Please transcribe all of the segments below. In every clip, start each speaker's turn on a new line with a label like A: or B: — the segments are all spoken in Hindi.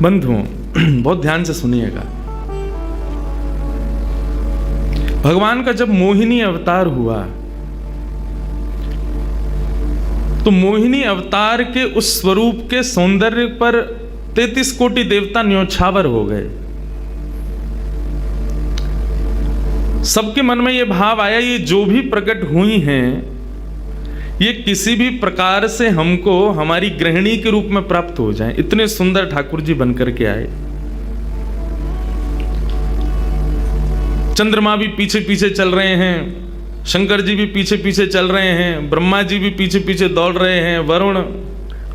A: बंधुओं, बहुत ध्यान से सुनिएगा। भगवान का जब मोहिनी अवतार हुआ तो मोहिनी अवतार के उस स्वरूप के सौंदर्य पर 33 कोटि देवता न्योछावर हो गए। सबके मन में यह भाव आया, ये जो भी प्रकट हुई हैं ये किसी भी प्रकार से हमको हमारी गृहिणी के रूप में प्राप्त हो जाएं। इतने सुंदर ठाकुर जी बनकर के आए। चंद्रमा भी पीछे पीछे चल रहे हैं, शंकर जी भी पीछे पीछे चल रहे हैं, ब्रह्मा जी भी पीछे पीछे दौड़ रहे हैं, वरुण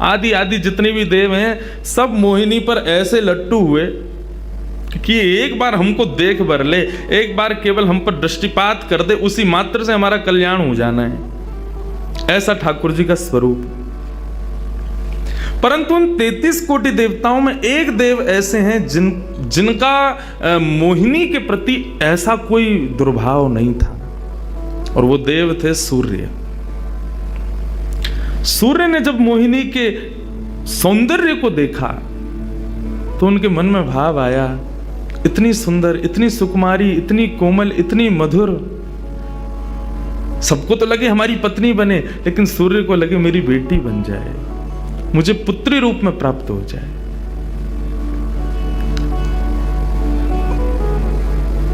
A: आदि आदि जितने भी देव हैं सब मोहिनी पर ऐसे लट्टू हुए कि एक बार हमको देख भर ले, एक बार केवल हम पर दृष्टिपात कर दे, उसी मात्र से हमारा कल्याण हो जाना है। ऐसा ठाकुर जी का स्वरूप। परंतु उन 33 कोटि देवताओं में एक देव ऐसे हैं जिनका मोहिनी के प्रति ऐसा कोई दुर्भाव नहीं था, और वो देव थे सूर्य। सूर्य ने जब मोहिनी के सौंदर्य को देखा तो उनके मन में भाव आया, इतनी सुंदर, इतनी सुकुमारी, इतनी कोमल, इतनी मधुर। सबको तो लगे हमारी पत्नी बने, लेकिन सूर्य को लगे मेरी बेटी बन जाए, मुझे पुत्री रूप में प्राप्त हो जाए।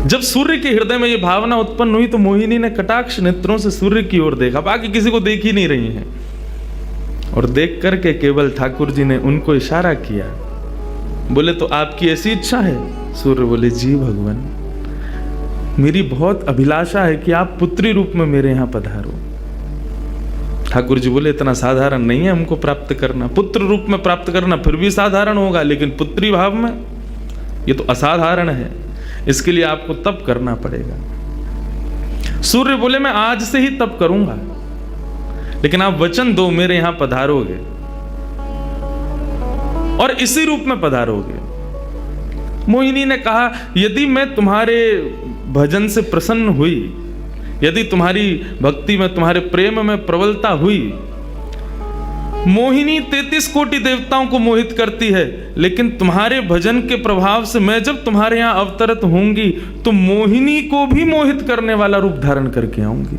A: जब सूर्य के हृदय में यह भावना उत्पन्न हुई तो मोहिनी ने कटाक्ष नेत्रों से सूर्य की ओर देखा, बाकी किसी को देख ही नहीं रही हैं, और देख करके केवल ठाकुर जी ने उनको इशारा किया। बोले, तो आपकी ऐसी इच्छा है? सूर्य बोले, जी भगवान, मेरी बहुत अभिलाषा है कि आप पुत्री रूप में मेरे यहां पधारो। ठाकुर जी बोले, इतना साधारण नहीं है हमको प्राप्त करना। पुत्र रूप में प्राप्त करना फिर भी साधारण होगा, लेकिन पुत्री भाव में ये तो असाधारण है, इसके लिए आपको तप करना पड़ेगा। सूर्य बोले, मैं आज से ही तप करूंगा, लेकिन आप वचन दो मेरे यहां पधारोगे और इसी रूप में पधारोगे। मोहिनी ने कहा, यदि मैं तुम्हारे भजन से प्रसन्न हुई, यदि तुम्हारी भक्ति में, तुम्हारे प्रेम में प्रबलता हुई, मोहिनी 33 कोटि देवताओं को मोहित करती है, लेकिन तुम्हारे भजन के प्रभाव से मैं जब तुम्हारे यहां अवतरित होंगी तो मोहिनी को भी मोहित करने वाला रूप धारण करके आऊंगी।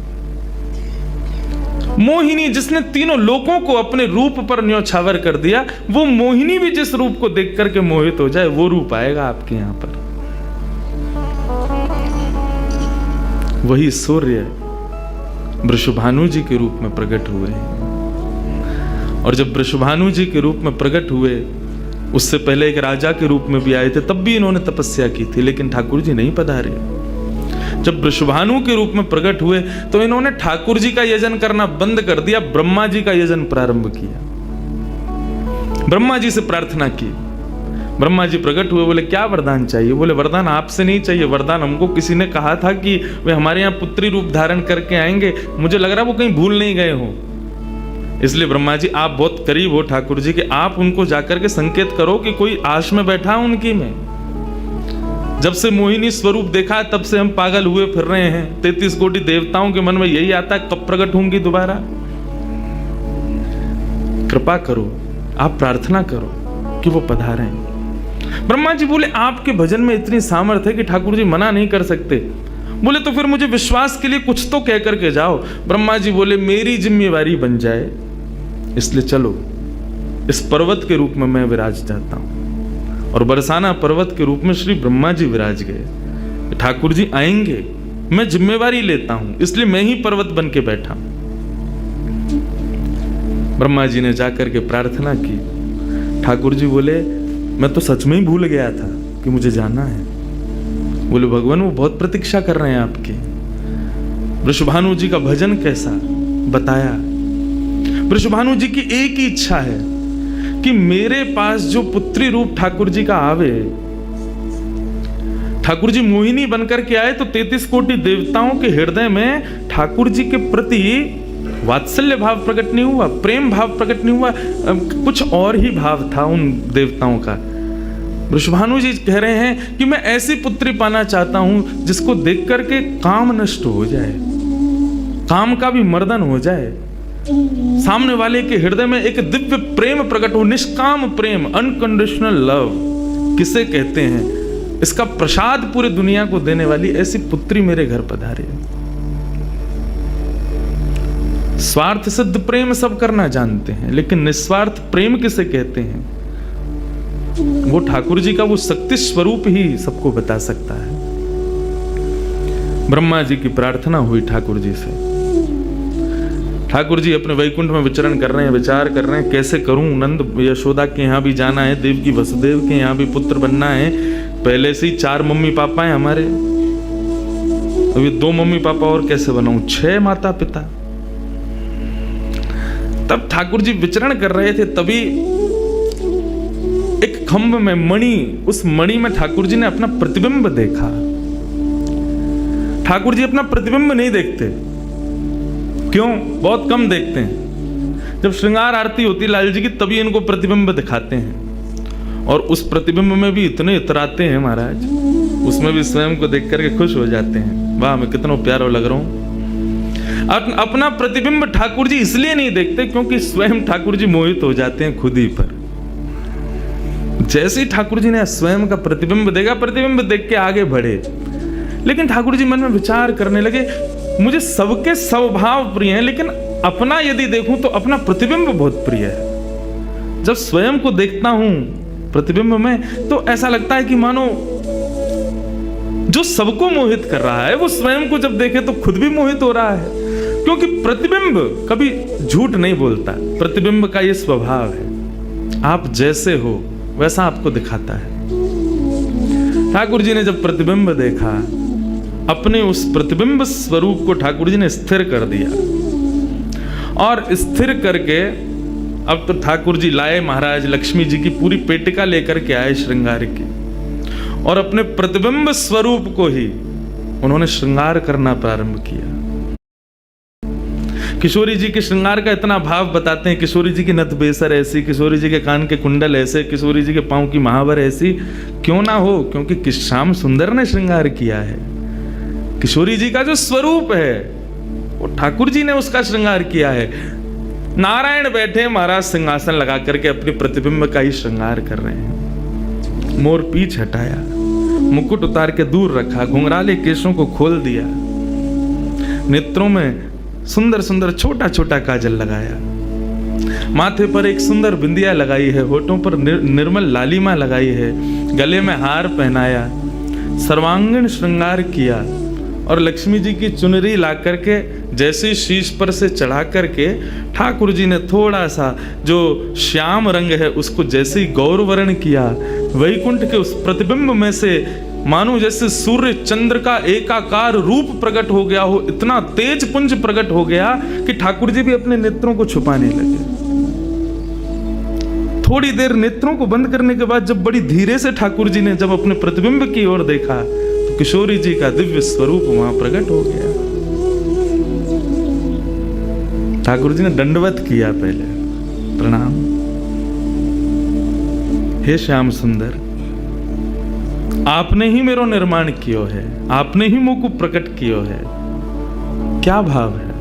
A: मोहिनी जिसने तीनों लोकों को अपने रूप पर न्योछावर कर दिया, वो मोहिनी भी जिस रूप को देख करके मोहित हो जाए, वो रूप आएगा आपके यहां पर। वही सूर्य वृषभानु जी के रूप में प्रकट हुए हैं। और जब वृषभानु जी के रूप में प्रकट हुए, उससे पहले एक राजा के रूप में भी आए थे, तब भी इन्होंने तपस्या की थी, लेकिन ठाकुर जी नहीं पधारे। जब वृषभानु के रूप में प्रकट हुए तो इन्होंने ठाकुर जी का यजन करना बंद कर दिया, ब्रह्मा जी का यजन प्रारंभ किया। ब्रह्मा जी से प्रार्थना की। ब्रह्मा जी प्रकट हुए, बोले, क्या वरदान चाहिए? बोले, वरदान आपसे नहीं चाहिए, वरदान हमको किसी ने कहा था कि वे हमारे यहाँ पुत्री रूप धारण करके आएंगे, मुझे लग रहा है वो कहीं भूल नहीं गए हो। इसलिए ब्रह्मा जी, आप बहुत करीब हो ठाकुर जी के, आप उनको जाकर के संकेत करो कि कोई आश में बैठा उनकी में। जब से मोहिनी स्वरूप देखा तब से हम पागल हुए फिर रहे हैं। 33 कोटि देवताओं के मन में यही आता है, कब प्रकट होंगी दोबारा? कृपा करो, आप प्रार्थना करो कि वो पधारें। ब्रह्मा जी बोले, आपके भजन में इतनी सामर्थ्य है कि ठाकुर जी मना नहीं कर सकते। बोले, तो फिर मुझे विश्वास के लिए कुछ तो कह करके जाओ। ब्रह्मा जी बोले, मेरी जिम्मेवारी बन जाए, इसलिए चलो, इस पर्वत के रूप में मैं विराज जाता हूं। और बरसाना पर्वत के रूप में श्री ब्रह्मा जी विराज गए। ठाकुर जी आएंगे, मैं जिम्मेवारी लेता हूं, इसलिए मैं ही पर्वत बन के बैठा। ब्रह्मा जी ने जाकर के प्रार्थना की। ठाकुर जी बोले, मैं तो सच में ही भूल गया था कि मुझे जाना है। बोले, भगवान वो बहुत प्रतीक्षा कर रहे हैं आपकी। वृषभानु जी का भजन कैसा बताया। वृषभानु जी की एक ही इच्छा है कि मेरे पास जो पुत्री रूप ठाकुर जी का आवे। ठाकुर जी मोहिनी बनकर के आए तो 33 कोटि देवताओं के हृदय में ठाकुर जी के प्रति वात्सल्य भाव प्रकट नहीं हुआ, प्रेम भाव प्रकट नहीं हुआ, कुछ और ही भाव था उन देवताओं का। वृषभानु जी कह रहे हैं कि मैं ऐसी पुत्री पाना चाहता हूं जिसको देख करके काम नष्ट हो जाए, काम का भी मर्दन हो जाए, सामने वाले के हृदय में एक दिव्य प्रेम प्रकट हो, निष्काम प्रेम, अनकंडीशनल लव। किसे कहते हैं, इसका प्रसाद पूरे दुनिया को देने वाली ऐसी पुत्री मेरे घर पधारी। स्वार्थ सिद्ध प्रेम सब करना जानते हैं, लेकिन निस्वार्थ प्रेम किसे कहते हैं, वो ठाकुर जी का वो शक्ति स्वरूप ही सबको बता सकता है। ब्रह्मा जी की प्रार्थना हुई ठाकुर जी से। ठाकुर जी अपने वैकुंठ में विचरण कर रहे हैं, विचार कर रहे हैं कैसे करूं, नंद यशोदा के यहाँ भी जाना है, देवकी वसुदेव के यहाँ भी पुत्र बनना है, पहले से ही 4 मम्मी पापा हैं हमारे, अभी 2 मम्मी पापा और कैसे बनाऊं, 6 माता पिता। तब ठाकुर जी विचरण कर रहे थे, तभी एक खंभ में मणि, उस मणि में ठाकुर जी ने अपना प्रतिबिंब देखा। ठाकुर जी अपना प्रतिबिंब नहीं देखते, क्यों? बहुत कम देखते हैं। जब श्रृंगार आरती होती लाल जी की, तभी इनको प्रतिबिंब दिखाते हैं, और उस प्रतिबिंब में भी इतने इतराते हैं महाराज, उसमें भी स्वयं को देख करके खुश हो जाते हैं, वाह मैं कितना प्यारा लग रहा हूं। अपना प्रतिबिंब ठाकुर जी इसलिए नहीं देखते क्योंकि स्वयं ठाकुर जी मोहित हो जाते हैं खुद ही पर। जैसे ही ठाकुर जी ने स्वयं का प्रतिबिंब देखा, प्रतिबिंब देख के आगे बढ़े, लेकिन ठाकुर जी मन में विचार करने लगे, मुझे सबके स्वभाव प्रिय हैं, लेकिन अपना यदि देखूं तो अपना प्रतिबिंब बहुत प्रिय है। जब स्वयं को देखता हूं प्रतिबिंब में, तो ऐसा लगता है कि मानो जो सबको मोहित कर रहा है, वो स्वयं को जब देखे तो खुद भी मोहित हो रहा है, क्योंकि प्रतिबिंब कभी झूठ नहीं बोलता। प्रतिबिंब का ये स्वभाव है, आप जैसे हो वैसा आपको दिखाता है। ठाकुर जी ने जब प्रतिबिंब देखा, अपने उस प्रतिबिंब स्वरूप को ठाकुर जी ने स्थिर कर दिया, और स्थिर करके अब तो ठाकुर जी लाए महाराज लक्ष्मी जी की पूरी पेटिका लेकर के आए श्रृंगार की, और अपने प्रतिबिंब स्वरूप को ही उन्होंने श्रृंगार करना प्रारंभ किया। किशोरी जी के श्रृंगार का इतना भाव बताते हैं, किशोरी जी की नथ बेसर ऐसी, किशोरी जी के कान के कुंडल ऐसे, किशोरी जी के पांव की महावर ऐसी, क्यों ना हो, क्योंकि श्याम सुंदर ने श्रृंगार किया है। किशोरी जी का जो स्वरूप है वो ठाकुर जी ने उसका श्रृंगार किया है। नारायण बैठे महाराज सिंहासन लगा करके अपने प्रतिबिंब का ही श्रृंगार कर रहे हैं। मोर पीछ हटाया, मुकुट उतार के दूर रखा, घुंघराले केशों को खोल दिया, नेत्रों में सुंदर सुंदर छोटा छोटा काजल लगाया, माथे पर एक सुंदर बिंदिया लगाई है, होठों पर निर्मल लालिमा लगाई है, गले में हार पहनाया, सर्वांगीण श्रृंगार किया, और लक्ष्मी जी की चुनरी ला करके जैसे शीश पर से चढ़ा करके ठाकुर जी ने थोड़ा सा जो श्याम रंग है उसको जैसे ही गौरवर्ण किया, वैकुंठ के उस प्रतिबिंब में से मानो जैसे सूर्य चंद्र का एकाकार रूप प्रकट हो गया हो, इतना तेज पुंज प्रकट हो गया कि ठाकुर जी भी अपने नेत्रों को छुपाने लगे। थोड़ी देर नेत्रों को बंद करने के बाद जब बड़ी धीरे से ठाकुर जी ने जब अपने प्रतिबिंब की ओर देखा, तो किशोरी जी का दिव्य स्वरूप वहां प्रकट हो गया। ठाकुर जी ने दंडवत किया, पहले प्रणाम, हे श्याम सुंदर, आपने ही मेरो निर्माण कियो है, आपने ही मुझको प्रकट कियो है। क्या भाव है?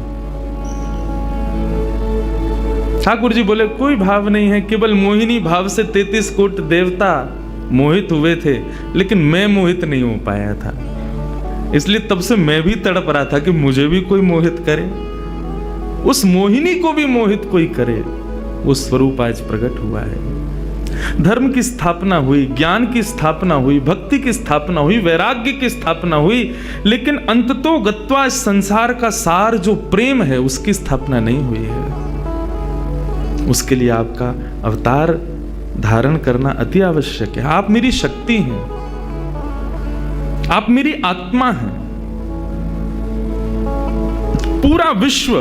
A: ठाकुर जी बोले कोई भाव नहीं है, केवल मोहिनी भाव से 33 कोट देवता मोहित हुए थे, लेकिन मैं मोहित नहीं हो पाया था, इसलिए तब से मैं भी तड़प रहा था कि मुझे भी कोई मोहित करे, उस मोहिनी को भी मोहित कोई करे। वो स्वरूप आज प्रकट हुआ है। धर्म की स्थापना हुई, ज्ञान की स्थापना हुई, भक्ति की स्थापना हुई, वैराग्य की स्थापना हुई, लेकिन अंततो गत्वा संसार का सार जो प्रेम है उसकी स्थापना नहीं हुई है। उसके लिए आपका अवतार धारण करना अति आवश्यक है। आप मेरी शक्ति हैं, आप मेरी आत्मा हैं। पूरा विश्व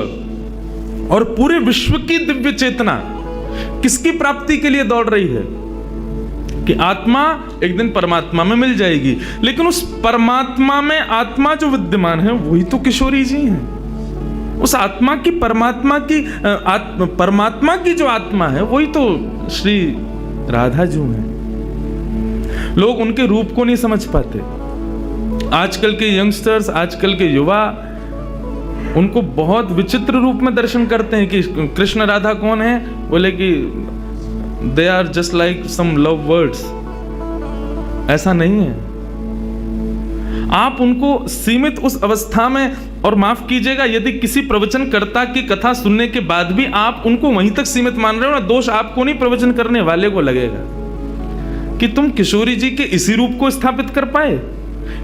A: और पूरे विश्व की दिव्य चेतना किसकी प्राप्ति के लिए दौड़ रही है कि आत्मा एक दिन परमात्मा में मिल जाएगी, लेकिन उस परमात्मा में आत्मा जो विद्यमान है वही तो किशोरी जी हैं। उस आत्मा की परमात्मा की जो आत्मा है वही तो श्री राधा जी हैं। लोग उनके रूप को नहीं समझ पाते। आजकल के यंगस्टर्स, आजकल के युवा उनको बहुत विचित्र रूप में दर्शन करते हैं कि कृष्ण राधा कौन है, बोले कि they are just like some love words, ऐसा नहीं है। आप उनको सीमित उस अवस्था में, और माफ कीजिएगा यदि किसी प्रवचनकर्ता की कथा सुनने के बाद भी आप उनको वहीं तक सीमित मान रहे हो ना, दोष आपको नहीं, प्रवचन करने वाले को लगेगा कि तुम किशोरी जी के इसी रूप को स्थापित कर पाए।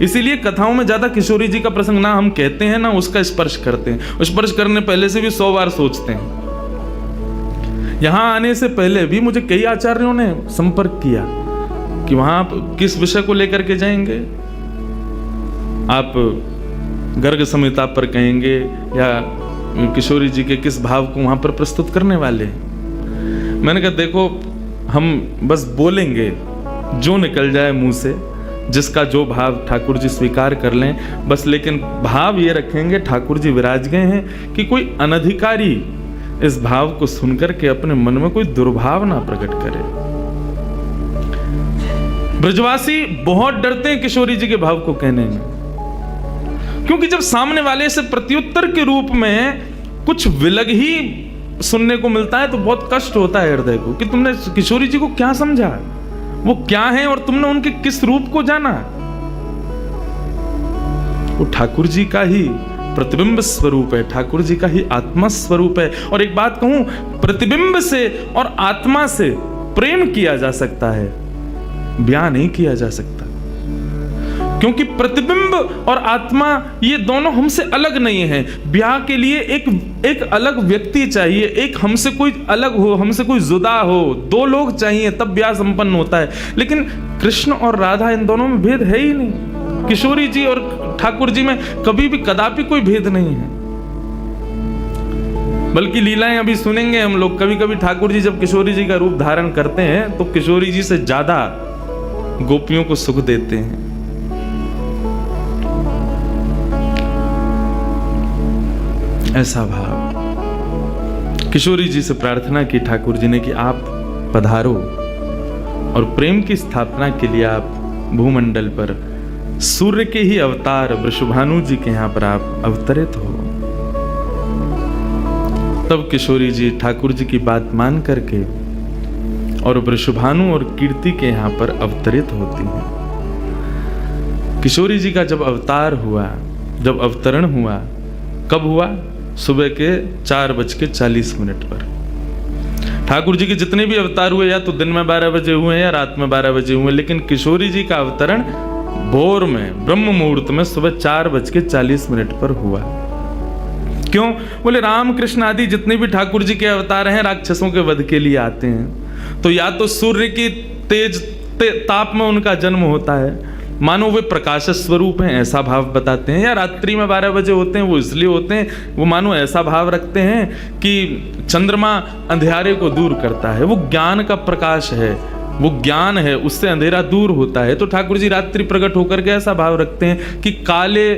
A: इसीलिए कथाओं में ज्यादा किशोरी जी का प्रसंग ना हम कहते हैं ना उसका स्पर्श करते हैं। स्पर्श करने पहले से भी 100 बार सोचते हैं। यहां आने से पहले भी मुझे कई आचार्यों ने संपर्क किया कि वहां आप किस विषय को लेकर के जाएंगे, आप गर्ग संहिता पर कहेंगे या किशोरी जी के किस भाव को वहां पर प्रस्तुत करने वाले हैं। मैंने कहा देखो, हम बस बोलेंगे जो निकल जाए मुंह से, जिसका जो भाव ठाकुर जी स्वीकार कर लें बस, लेकिन भाव ये रखेंगे ठाकुर जी विराज गए हैं कि कोई अनधिकारी इस भाव को सुनकर के अपने मन में कोई दुर्भाव ना प्रकट करे। ब्रजवासी बहुत डरते हैं किशोरी जी के भाव को कहने में, क्योंकि जब सामने वाले से प्रत्युत्तर के रूप में कुछ विलग ही सुनने को मिलता है तो बहुत कष्ट होता है हृदय को कि तुमने किशोरी जी को क्या समझा, वो क्या है और तुमने उनके किस रूप को जाना। वो ठाकुर जी का ही प्रतिबिंब स्वरूप है, ठाकुर जी का ही आत्मा स्वरूप है। और एक बात कहूं, प्रतिबिंब से और आत्मा से प्रेम किया जा सकता है, ब्याह नहीं किया जा सकता, क्योंकि प्रतिबिंब और आत्मा ये दोनों हमसे अलग नहीं है। ब्याह के लिए एक अलग व्यक्ति चाहिए, एक हमसे कोई अलग हो, हमसे कोई जुदा हो, दो लोग चाहिए तब ब्याह संपन्न होता है। लेकिन कृष्ण और राधा इन दोनों में भेद है ही नहीं। किशोरी जी और ठाकुर जी में कभी भी कदापि कोई भेद नहीं है। बल्कि लीलाएं अभी सुनेंगे हम लोग, कभी कभी ठाकुर जी जब किशोरी जी का रूप धारण करते हैं तो किशोरी जी से ज्यादा गोपियों को सुख देते हैं। ऐसा भाव किशोरी जी से प्रार्थना की ठाकुर जी ने कि आप पधारो और प्रेम की स्थापना के लिए आप भूमंडल पर सूर्य के ही अवतार वृषभानु जी के यहाँ पर आप अवतरित हो। तब किशोरी जी ठाकुर जी की बात मान करके और वृषभानु और कीर्ति के यहाँ पर अवतरित होती हैं। किशोरी जी का जब अवतार हुआ, जब अवतरण हुआ, कब हुआ? सुबह के 4:40 पर। ठाकुर जी के जितने भी अवतार हुए या तो दिन में 12 बजे हुए या रात में 12 बजे हुए, लेकिन किशोरी जी का अवतरण भोर में ब्रह्म मुहूर्त में सुबह 4:40 पर हुआ। क्यों? बोले राम कृष्ण आदि जितने भी ठाकुर जी के अवतार हैं राक्षसों के वध के लिए आते हैं, तो या तो सूर्य की तेज ताप में उनका जन्म होता है, मानो वे प्रकाश स्वरूप हैं ऐसा भाव बताते हैं, या रात्रि में 12 बजे होते हैं वो इसलिए होते हैं, वो मानो ऐसा भाव रखते हैं कि चंद्रमा अंधेरे को दूर करता है, वो ज्ञान का प्रकाश है, वो ज्ञान है, उससे अंधेरा दूर होता है। तो ठाकुर जी रात्रि प्रकट होकर के ऐसा भाव रखते हैं कि काले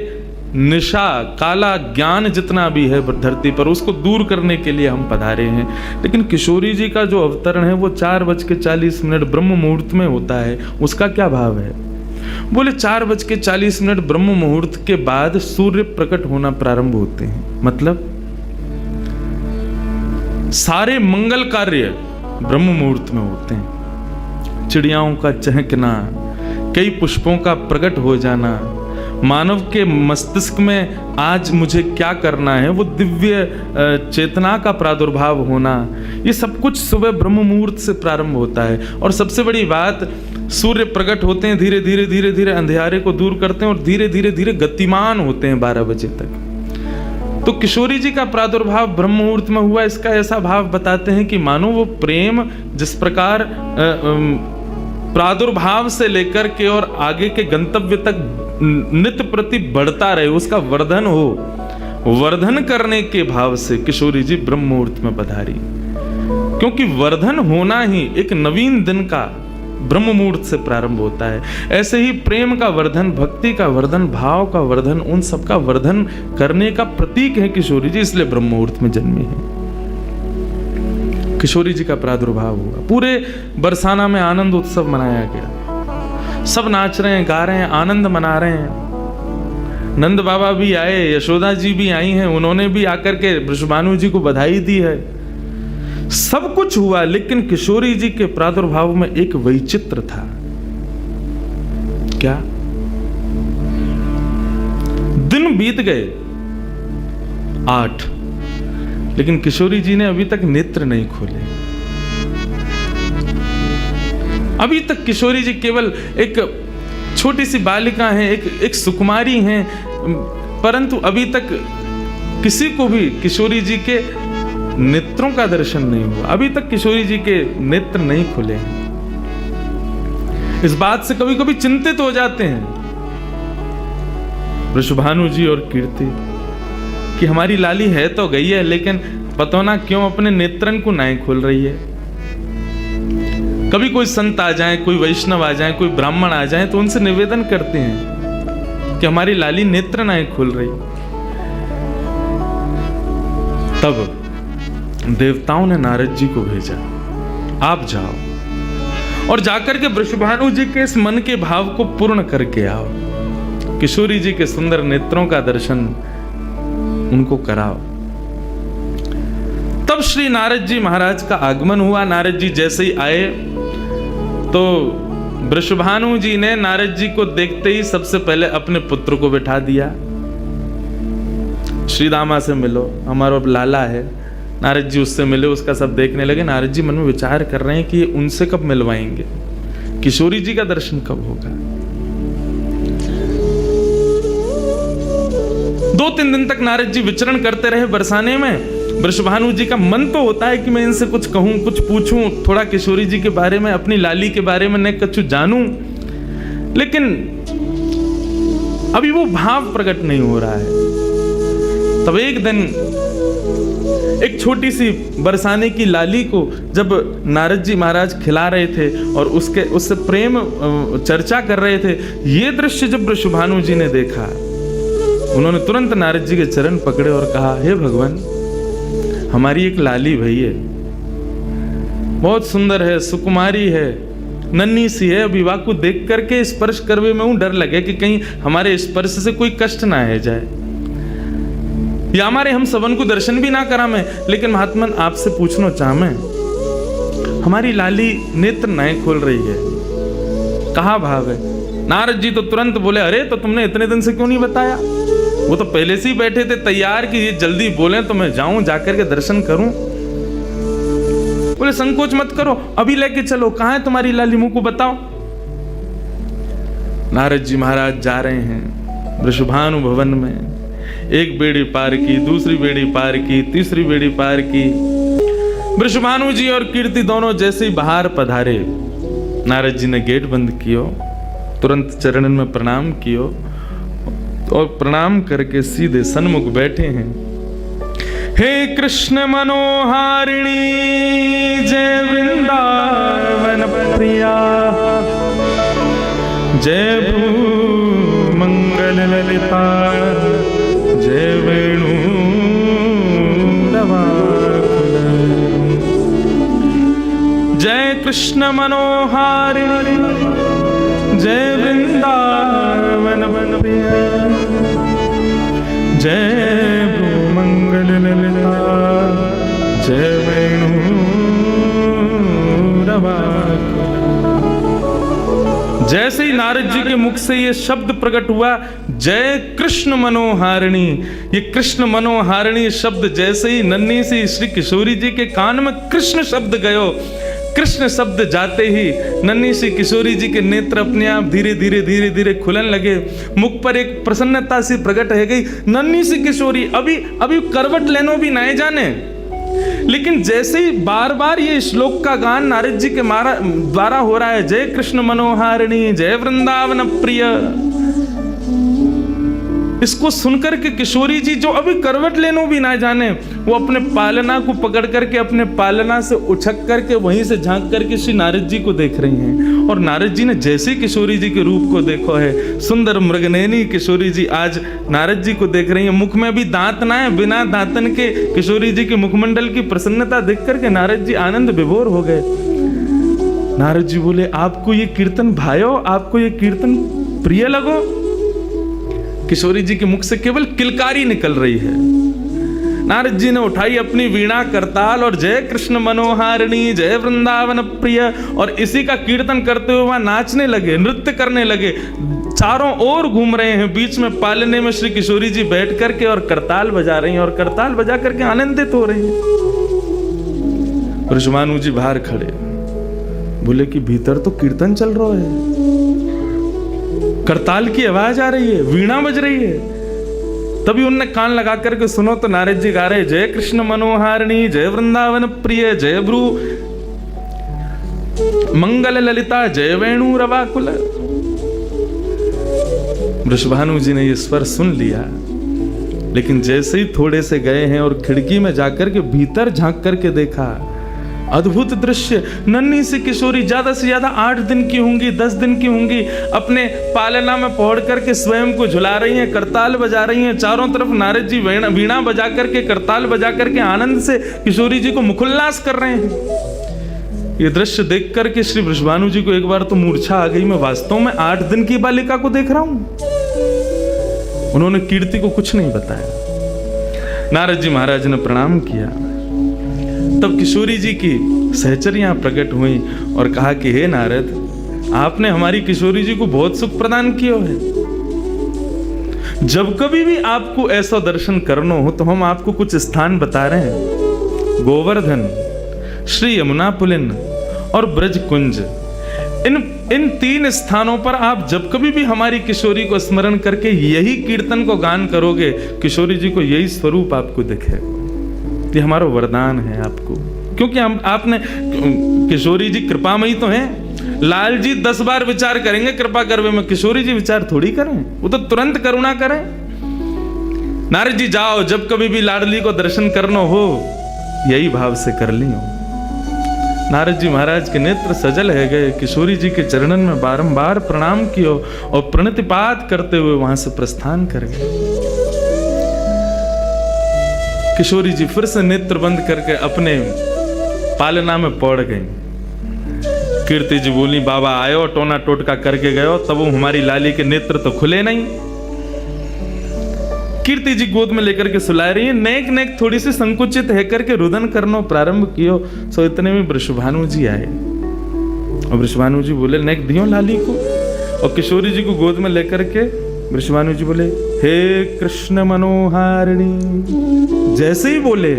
A: निशा, काला ज्ञान जितना भी है धरती पर उसको दूर करने के लिए हम पधारे हैं। लेकिन किशोरी जी का जो अवतरण है वो 4:40 ब्रह्म मुहूर्त में होता है। उसका क्या भाव है? बोले 4:40 ब्रह्म मुहूर्त के बाद सूर्य प्रकट होना प्रारंभ होते हैं। मतलब सारे मंगल कार्य ब्रह्म मुहूर्त में होते हैं। चिड़ियाओं का चहकना, कई पुष्पों का प्रकट हो जाना, मानव के मस्तिष्क में आज मुझे क्या करना है, वो दिव्य चेतना का प्रादुर्भाव होना, ये सब कुछ सुबह ब्रह्म मुहूर्त से प्रारंभ होता है। और सबसे बड़ी बात, सूर्य प्रकट होते हैं, धीरे धीरे धीरे धीरे अंधेरे को दूर करते हैं और धीरे धीरे धीरे गतिमान होते हैं 12 बजे तक। तो किशोरी जी का प्रादुर्भाव ब्रह्म मुहूर्त में हुआ, इसका ऐसा भाव बताते हैं कि मानो वो प्रेम जिस प्रकार प्रादुर्भाव से लेकर के और आगे के गंतव्य तक नित्य प्रति बढ़ता रहे, उसका वर्धन हो, वर्धन करने के भाव से किशोरी जी ब्रह्म मुहूर्त में पधारी। क्योंकि वर्धन होना ही एक नवीन दिन का ब्रह्म मुहूर्त से प्रारंभ होता है। ऐसे ही प्रेम का वर्धन, भक्ति का वर्धन, भाव का वर्धन, उन सब का वर्धन करने का प्रतीक है किशोरी जी, इसलिए ब्रह्म मुहूर्त में जन्मी है। किशोरी जी का प्रादुर्भाव हुआ, पूरे बरसाना में आनंद उत्सव मनाया गया, सब नाच रहे हैं, गा रहे हैं, आनंद मना रहे हैं। नंद बाबा भी आए, यशोदा जी भी आई हैं, उन्होंने भी आकर के वृषभानु जी को बधाई दी है, सब कुछ हुआ। लेकिन किशोरी जी के प्रादुर्भाव में एक वैचित्र था। क्या? दिन बीत गए 8, लेकिन किशोरी जी ने अभी तक नेत्र नहीं खोले। अभी तक किशोरी जी केवल एक छोटी सी बालिका हैं, एक सुकुमारी हैं, परंतु अभी तक किसी को भी किशोरी जी के नेत्रों का दर्शन नहीं हुआ। अभी तक किशोरी जी के नेत्र नहीं खुले हैं। इस बात से कभी कभी चिंतित हो जाते हैं वृषभानु जी और कीर्ति कि हमारी लाली है तो गई है, लेकिन पता ना क्यों अपने नेत्रन को नहीं खोल रही है। कभी कोई संत आ जाए, कोई वैष्णव आ जाए, कोई ब्राह्मण आ जाए तो उनसे निवेदन करते हैं कि हमारी लाली नेत्र नहीं खोल रही। तब देवताओं ने नारद जी को भेजा, आप जाओ और जाकर के वृषभानु जी के इस मन के भाव को पूर्ण करके आओ, किशोरी जी के सुंदर नेत्रों का दर्शन उनको कराओ। तब श्री नारद जी महाराज का आगमन हुआ। नारद जी जैसे ही आए तो वृषभानु जी ने नारद जी को देखते ही सबसे पहले अपने पुत्र को बिठा दिया। श्री दामा से मिलो, हमारा अब लाला है। नारद जी उससे मिले, उसका सब देखने लगे। नारद जी मन में विचार कर रहे हैं कि उनसे कब मिलवाएंगे, किशोरी जी का दर्शन कब होगा। 2-3 दिन तक नारद जी विचरण करते रहे बरसाने में। वृषभानु जी का मन तो होता है कि मैं इनसे कुछ कहूं, कुछ पूछूं, थोड़ा किशोरी जी के बारे में, अपनी लाली के बारे में न कुछ जानूं, लेकिन अभी वो भाव प्रकट नहीं हो रहा है। तब एक दिन एक छोटी सी बरसाने की लाली को जब नारद जी महाराज खिला रहे थे और उससे प्रेम चर्चा कर रहे थे, ये दृश्य जब वृषभानु जी ने देखा, उन्होंने तुरंत नारद जी के चरण पकड़े और कहा, हे भगवान, हमारी एक लाली भई है, बहुत सुंदर है, सुकुमारी है, नन्ही सी है। विवाह को देख करके स्पर्श करवे में डर लगे कि कहीं हमारे स्पर्श से कोई कष्ट ना आ जाए, या हमारे हम सबन को दर्शन भी ना करा में। लेकिन महात्मन आपसे पूछना चाह मैं, हमारी लाली नेत्र नहीं खोल रही है, कहाँ भाव है? नारद जी तो तुरंत बोले, अरे तो तुमने इतने दिन से क्यों नहीं बताया? वो तो पहले से ही बैठे थे तैयार कि ये जल्दी बोले तो मैं जाऊं, जाकर के दर्शन करूं। बोले संकोच मत करो, अभी लेके चलो, कहां है तुम्हारी लाली, मुंह को बताओ। नारद जी महाराज जा रहे हैं वृषभानु भवन में। एक बेड़ी पार की, दूसरी बेड़ी पार की, तीसरी बेड़ी पार की। वृषभानु जी और कीर्ति दोनों जैसे ही बाहर पधारे, नारद जी ने गेट बंद कियो, तुरंत चरणन में प्रणाम कियो और प्रणाम करके सीधे सन्मुख बैठे हैं। हे कृष्ण मनोहारिणी जय वृंदावन प्रिया, जय भू मंगल ललिता, जय वेणु रवाकुल, जय कृष्ण मनोहारिणी जय वृंदावन प्रिया, जय भूमंगल ललिता, जय वेणु रवाकुल। जैसे ही नारद जी के मुख से ये शब्द प्रकट हुआ, जय कृष्ण मनोहारिणी, ये कृष्ण मनोहारिणी शब्द जैसे ही नन्ही सी श्री किशोरी जी के कान में कृष्ण शब्द गयो, कृष्ण शब्द जाते ही नन्ही सी किशोरी जी के नेत्र अपने आप धीरे धीरे धीरे धीरे खुलन लगे। मुख पर एक प्रसन्नता सी प्रकट हो गई। नन्ही सी किशोरी अभी करवट लेनो भी नहीं जाने, लेकिन जैसे ही बार बार ये श्लोक का गान नारद जी के द्वारा हो रहा है, जय कृष्ण मनोहारिणी जय वृंदावन प्रिय, इसको सुनकर के किशोरी जी जो अभी करवट लेनो भी ना जाने, वो अपने पालना को पकड़ करके अपने पालना से उछक करके वहीं से झांक करके श्री नारद जी को देख रही हैं। और नारद जी ने जैसे किशोरी जी के रूप को देखो है, सुंदर मृगनयनी किशोरी जी आज नारद जी को देख रही हैं। मुख में भी दांत ना है, बिना दांतन के किशोरी जी के मुखमंडल की प्रसन्नता देख करके नारद जी आनंद विभोर हो गए। नारद जी बोले, आपको ये कीर्तन भायो, आपको ये कीर्तन प्रिय लगो? किशोरी जी के मुख से केवल किलकारी निकल रही है। नारद जी ने उठाई अपनी वीणा करताल और जय कृष्ण मनोहारिणी जय वृंदावन प्रिय, और इसी का कीर्तन करते हुए वहां नाचने लगे, नृत्य करने लगे, चारों ओर घूम रहे हैं। बीच में पालने में श्री किशोरी जी बैठ करके और करताल बजा रही हैं और करताल बजा करके आनंदित हो रही हैं। वृषभानु जी बाहर खड़े, बोले कि भीतर तो कीर्तन चल रहा है, करताल की आवाज आ रही है, वीणा बज रही है। तभी उनने कान लगा करके सुनो तो नारद जी गा रहे जय कृष्ण मनोहारिणी जय वृंदावन प्रिय जय भ्रू मंगल ललिता जय वेणु रवाकुल। वृषभानु जी ने ये स्वर सुन लिया, लेकिन जैसे ही थोड़े से गए हैं और खिड़की में जाकर के भीतर झांक करके देखा, अद्भुत दृश्य, नन्ही सी किशोरी, ज्यादा से ज्यादा 8 दिन की होंगी, 10 दिन की होंगी, अपने पालना में पहुंच करके स्वयं को झुला रही हैं, करताल बजा रही हैं। चारों तरफ नारद जी वीणा बजा करके, करताल बजा करके आनंद से किशोरी जी को मुखोल्लास कर रहे हैं। ये दृश्य देख करके श्री वृषभानु जी को एक बार तो मूर्छा आ गई, मैं वास्तव में 8 दिन की बालिका को देख रहा हूं। उन्होंने कीर्ति को कुछ नहीं बताया। नारद जी महाराज ने प्रणाम किया, तब किशोरी जी की सहचरियां प्रकट हुई और कहा कि हे नारद, आपने हमारी किशोरी जी को बहुत सुख प्रदान किया है। जब कभी भी आपको ऐसा दर्शन करना हो तो हम आपको कुछ स्थान बता रहे हैं, गोवर्धन, श्री यमुना पुलिन और ब्रज कुंज। इन 3 स्थानों पर आप जब कभी भी हमारी किशोरी को स्मरण करके यही कीर्तन को गान करोगे, किशोरी जी को यही स्वरूप आपको दिखेगा। ये हमारा वरदान है आपको, क्योंकि आपने, किशोरी जी कृपामयी तो हैं। लाल जी 10 बार विचार करेंगे कृपा करवे में, किशोरी जी विचार थोड़ी करें, वो तो तुरंत करुणा करें। नारद जी जाओ, जब कभी भी लाडली को दर्शन करना हो यही भाव से कर लियो। नारद जी महाराज के नेत्र सजल है गए, किशोरी जी के चरणन में बारंबार प्रणाम कियो और प्रणतिपात करते हुए वहां से प्रस्थान कर गए। किशोरी जी फिर से नेत्र बंद करके अपने पालना में पड़ गई। कीर्ति जी बोली, बाबा आयो टोना टोटका करके गयो, तब वो हमारी लाली के नेत्र तो खुले नहीं। कीर्ति जी गोद में लेकर के सुला रही है, नेक नेक थोड़ी सी संकुचित है करके रुदन करना प्रारंभ कियो। सो इतने में वृषभानु जी आए और वृषभानु जी बोले नेक दियो लाली को, और किशोरी जी को गोद में लेकर के वृषभानु जी बोले हे कृष्ण मनोहारिणी। जैसे ही बोले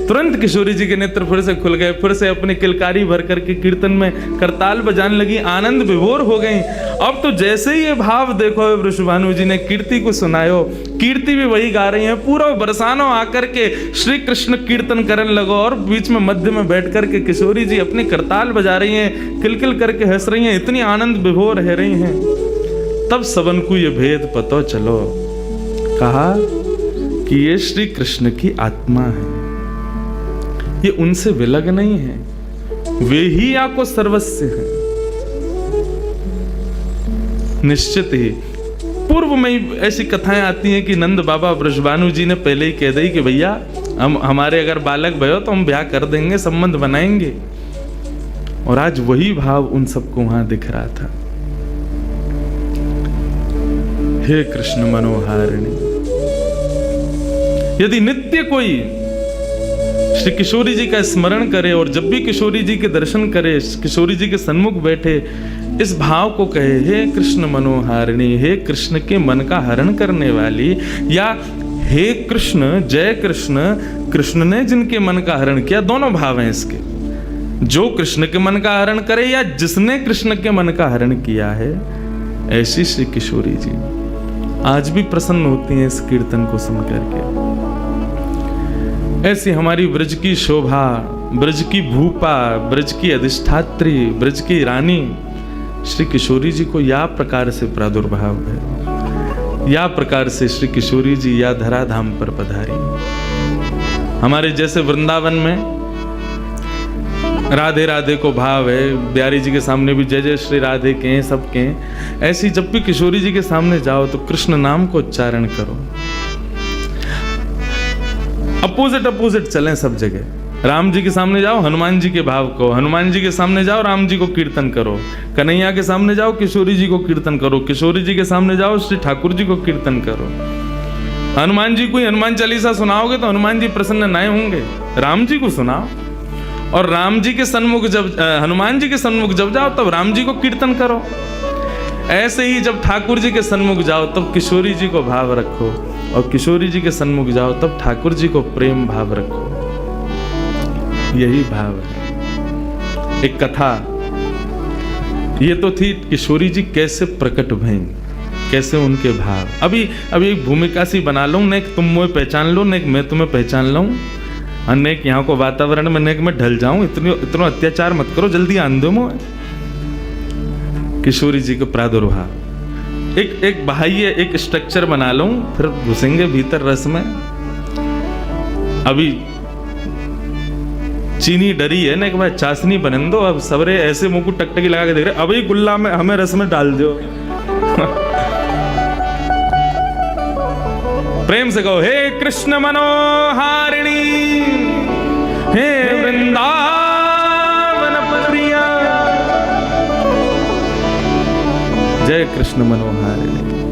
A: तुरंत किशोरी जी के नेत्र फिर से खुल गए, फिर से अपनी किलकारी भर करके कीर्तन में करताल बजाने लगी, आनंद विभोर हो गई। अब तो जैसे ही ये भाव देखो वृषभानु जी ने कीर्ति को सुनायो, कीर्ति भी वही गा रही है, पूरा बरसानो आकर के श्री कृष्ण कीर्तन करने लगो और बीच में मध्य में बैठ करके किशोरी जी अपनी करताल बजा रही हैं, किलकिल करके हंस रही हैं, इतनी आनंद विभोर रह रही हैं। तब सबन को ये भेद पतो चलो, कहा कि ये श्री कृष्ण की आत्मा है, ये उनसे विलग नहीं है, वे ही आपको सर्वस्व है। निश्चित ही पूर्व में ऐसी कथाएं आती हैं कि नंद बाबा वृषभानु जी ने पहले ही कह दी कि भैया हम हमारे अगर बालक भयो तो हम ब्याह कर देंगे, संबंध बनाएंगे। और आज वही भाव उन सबको वहां दिख रहा था। हे कृष्ण मनोहारिणी, यदि नित्य कोई श्री किशोरी जी का स्मरण करे और जब भी किशोरी जी के दर्शन करे, किशोरी जी के सन्मुख बैठे, इस भाव को कहे हे कृष्ण मनोहारिणी, हे कृष्ण के मन का हरण करने वाली, या हे कृष्ण जय कृष्ण, कृष्ण ने जिनके मन का हरण किया, दोनों भाव हैं इसके। जो कृष्ण के मन का हरण करे या जिसने कृष्ण के मन का हरण किया है, ऐसी श्री किशोरी जी आज भी प्रसन्न होती हैं इस कीर्तन को सुनकर के। ऐसी हमारी ब्रज की शोभा, ब्रज की भूपा, ब्रज की अधिष्ठात्री, ब्रज की रानी श्री किशोरी जी को या प्रकार से प्रादुर्भाव है, या प्रकार से श्री किशोरी जी या धराधाम पर पधारी। हमारे जैसे वृंदावन में राधे राधे को भाव है, बिहारी जी के सामने भी जय जय श्री राधे के हैं, सब के हैं। ऐसी जब भी किशोरी जी के सामने जाओ तो कृष्ण नाम को उच्चारण करो। अपोजिट चलें सब जगह। राम जी के सामने जाओ हनुमान जी के भाव को, हनुमान जी के सामने जाओ राम जी को कीर्तन करो, कन्हैया के सामने जाओ किशोरी जी को कीर्तन करो, किशोरी जी के सामने जाओ श्री ठाकुर जी को कीर्तन करो। हनुमान जी को ही हनुमान चालीसा सुनाओगे तो हनुमान जी प्रसन्न नहीं होंगे, राम जी को सुनाओ। और राम जी के सन्मुख जब हनुमान जी के सन्मुख जब जाओ तब राम जी को कीर्तन करो। ऐसे ही जब ठाकुर जी के सन्मुख जाओ तब किशोरी जी को भाव रखो, और किशोरी जी के सन्मुख जाओ तब ठाकुर जी को प्रेम भाव रखो। यही भाव है। एक कथा ये तो थी किशोरी जी कैसे प्रकट भई, कैसे उनके भाव। अभी एक भूमिका सी बना लूं, न एक तुम मुझे पहचान लो, न एक मैं तुम्हें पहचान लूं, अनेक यहाँ को वातावरण में नेक में ढल जाऊं। इतना अत्याचार मत करो, जल्दी आन दो मोह। किशोरी जी को प्रादुर्भाव एक बाह्य एक स्ट्रक्चर बना लूं, फिर घुसेंगे भीतर रस में। अभी चीनी डरी है ना कि भाई चाशनी बनन दो, अब सबरे ऐसे मुंह को टकटकी लगा के देख रहे, अभी गुल्ला में हमें रस में डाल दो। प्रेम से कहो, हे कृष्ण मनोहारिणी, हे वृंदावन प्रिया, जय कृष्ण मनोहारिणी।